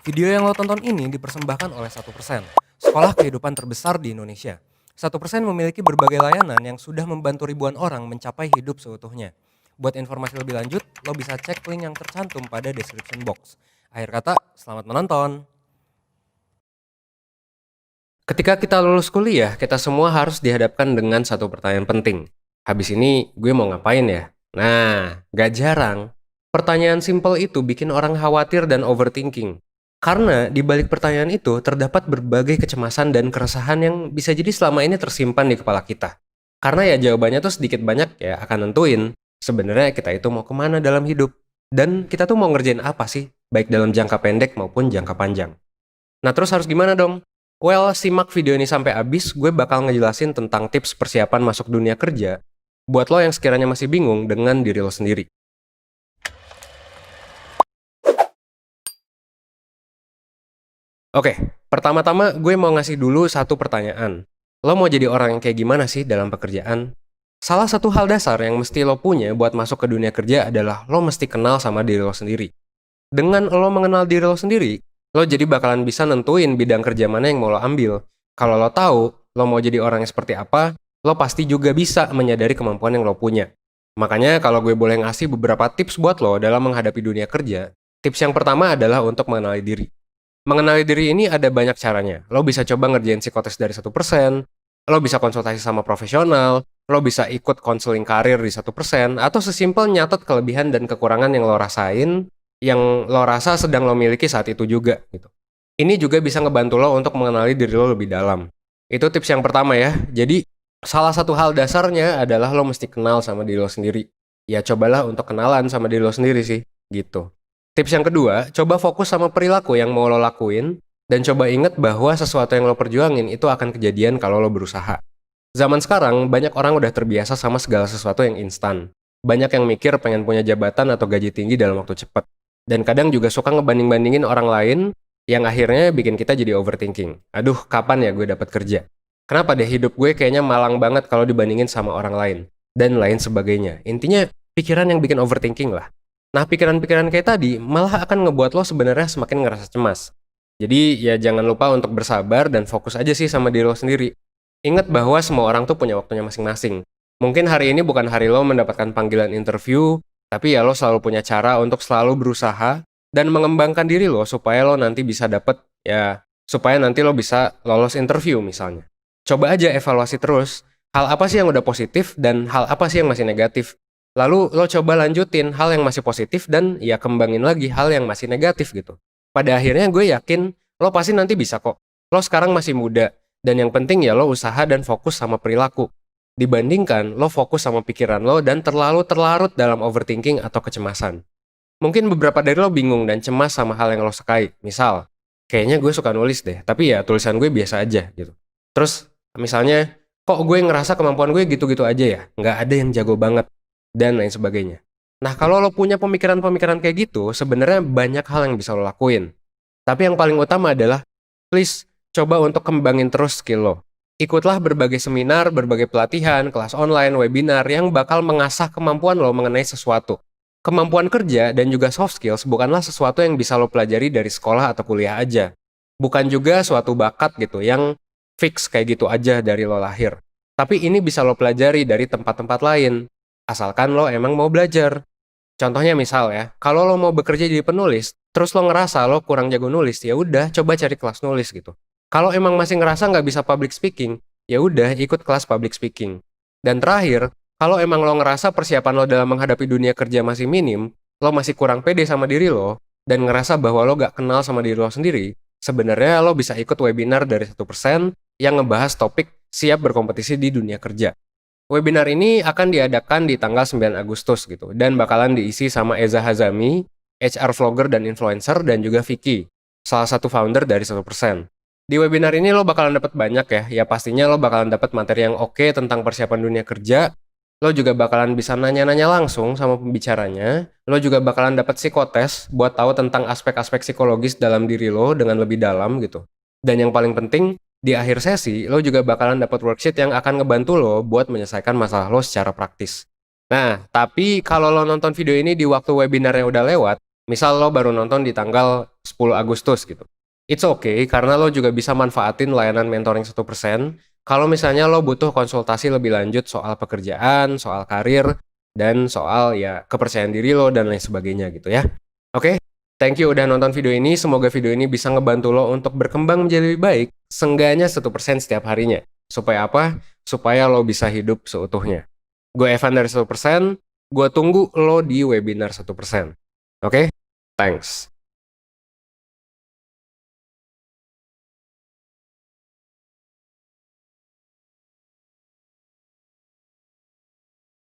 Video yang lo tonton ini dipersembahkan oleh 1%, sekolah kehidupan terbesar di Indonesia. 1% memiliki berbagai layanan yang sudah membantu ribuan orang mencapai hidup seutuhnya. Buat informasi lebih lanjut, lo bisa cek link yang tercantum pada description box. Akhir kata, selamat menonton. Ketika kita lulus kuliah, kita semua harus dihadapkan dengan satu pertanyaan penting. Habis ini, gue mau ngapain ya? Nah, gak jarang. Pertanyaan simpel itu bikin orang khawatir dan overthinking. Karena di balik pertanyaan itu terdapat berbagai kecemasan dan keresahan yang bisa jadi selama ini tersimpan di kepala kita. Karena ya jawabannya tuh sedikit banyak ya akan nentuin sebenarnya kita itu mau kemana dalam hidup. Dan kita tuh mau ngerjain apa sih, baik dalam jangka pendek maupun jangka panjang. Nah terus harus gimana dong? Well, simak video ini sampai habis, gue bakal ngejelasin tentang tips persiapan masuk dunia kerja buat lo yang sekiranya masih bingung dengan diri lo sendiri. Oke, pertama-tama gue mau ngasih dulu satu pertanyaan. Lo mau jadi orang yang kayak gimana sih dalam pekerjaan? Salah satu hal dasar yang mesti lo punya buat masuk ke dunia kerja adalah lo mesti kenal sama diri lo sendiri. Dengan lo mengenal diri lo sendiri, lo jadi bakalan bisa nentuin bidang kerja mana yang mau lo ambil. Kalau lo tahu lo mau jadi orang yang seperti apa, lo pasti juga bisa menyadari kemampuan yang lo punya. Makanya kalau gue boleh ngasih beberapa tips buat lo dalam menghadapi dunia kerja, tips yang pertama adalah untuk mengenali diri. Mengenali diri ini ada banyak caranya. Lo bisa coba ngerjain psikotes dari 1%, lo bisa konsultasi sama profesional, lo bisa ikut konseling karir di 1%, atau sesimpel nyatet kelebihan dan kekurangan yang lo rasain, yang lo rasa sedang lo miliki saat itu juga. Gitu. Ini juga bisa ngebantu lo untuk mengenali diri lo lebih dalam. Itu tips yang pertama ya. Jadi, salah satu hal dasarnya adalah lo mesti kenal sama diri lo sendiri. Ya cobalah untuk kenalan sama diri lo sendiri sih, gitu. Tips yang kedua, coba fokus sama perilaku yang mau lo lakuin, dan coba inget bahwa sesuatu yang lo perjuangin itu akan kejadian kalau lo berusaha. Zaman sekarang, banyak orang udah terbiasa sama segala sesuatu yang instan. Banyak yang mikir pengen punya jabatan atau gaji tinggi dalam waktu cepat. Dan kadang juga suka ngebanding-bandingin orang lain, yang akhirnya bikin kita jadi overthinking. Aduh, kapan ya gue dapat kerja? Kenapa deh hidup gue kayaknya malang banget kalau dibandingin sama orang lain? Dan lain sebagainya. Intinya, pikiran yang bikin overthinking lah. Nah, pikiran-pikiran kayak tadi malah akan ngebuat lo sebenarnya semakin ngerasa cemas. Jadi, ya jangan lupa untuk bersabar dan fokus aja sih sama diri lo sendiri. Ingat bahwa semua orang tuh punya waktunya masing-masing. Mungkin hari ini bukan hari lo mendapatkan panggilan interview, tapi ya lo selalu punya cara untuk selalu berusaha dan mengembangkan diri lo supaya lo nanti bisa dapet, ya, supaya nanti lo bisa lolos interview misalnya. Coba aja evaluasi terus, hal apa sih yang udah positif dan hal apa sih yang masih negatif. Lalu lo coba lanjutin hal yang masih positif dan ya kembangin lagi hal yang masih negatif gitu. Pada akhirnya gue yakin lo pasti nanti bisa kok. Lo sekarang masih muda dan yang penting ya lo usaha dan fokus sama perilaku. Dibandingkan lo fokus sama pikiran lo dan terlalu terlarut dalam overthinking atau kecemasan. Mungkin beberapa dari lo bingung dan cemas sama hal yang lo sukai. Misal, kayaknya gue suka nulis deh, tapi ya tulisan gue biasa aja gitu. Terus misalnya, kok gue ngerasa kemampuan gue gitu-gitu aja ya? Nggak ada yang jago banget. Dan lain sebagainya. Nah, kalau lo punya pemikiran-pemikiran kayak gitu, sebenarnya banyak hal yang bisa lo lakuin. Tapi yang paling utama adalah, please, coba untuk kembangin terus skill lo. Ikutlah berbagai seminar, berbagai pelatihan, kelas online, webinar yang bakal mengasah kemampuan lo mengenai sesuatu. Kemampuan kerja dan juga soft skills bukanlah sesuatu yang bisa lo pelajari dari sekolah atau kuliah aja. Bukan juga suatu bakat gitu, yang fix kayak gitu aja dari lo lahir. Tapi ini bisa lo pelajari dari tempat-tempat lain. Asalkan lo emang mau belajar. Contohnya misal ya, kalau lo mau bekerja jadi penulis, terus lo ngerasa lo kurang jago nulis, ya udah coba cari kelas nulis gitu. Kalau emang masih ngerasa nggak bisa public speaking, ya udah ikut kelas public speaking. Dan terakhir, kalau emang lo ngerasa persiapan lo dalam menghadapi dunia kerja masih minim, lo masih kurang pede sama diri lo, dan ngerasa bahwa lo nggak kenal sama diri lo sendiri, sebenarnya lo bisa ikut webinar dari 1% yang ngebahas topik siap berkompetisi di dunia kerja. Webinar ini akan diadakan di tanggal 9 Agustus gitu, dan bakalan diisi sama Eza Hazami, HR vlogger dan influencer, dan juga Vicky, salah satu founder dari 1%. Di webinar ini lo bakalan dapat banyak ya pastinya lo bakalan dapat materi yang oke tentang persiapan dunia kerja, lo juga bakalan bisa nanya-nanya langsung sama pembicaranya, lo juga bakalan dapat psikotes buat tahu tentang aspek-aspek psikologis dalam diri lo dengan lebih dalam gitu. Dan yang paling penting, di akhir sesi, lo juga bakalan dapat worksheet yang akan ngebantu lo buat menyelesaikan masalah lo secara praktis. Nah, tapi kalau lo nonton video ini di waktu webinar yang udah lewat, Misal lo baru nonton di tanggal 10 Agustus gitu. It's okay, karena lo juga bisa manfaatin layanan mentoring 1%. Kalau misalnya lo butuh konsultasi lebih lanjut soal pekerjaan, soal karir, dan soal ya kepercayaan diri lo dan lain sebagainya gitu ya. Oke, thank you udah nonton video ini. Semoga video ini bisa ngebantu lo untuk berkembang menjadi lebih baik, seenggaknya 1% setiap harinya. Supaya apa? Supaya lo bisa hidup seutuhnya. Gue Evan dari 1%, gue tunggu lo di webinar 1%. Oke? Thanks.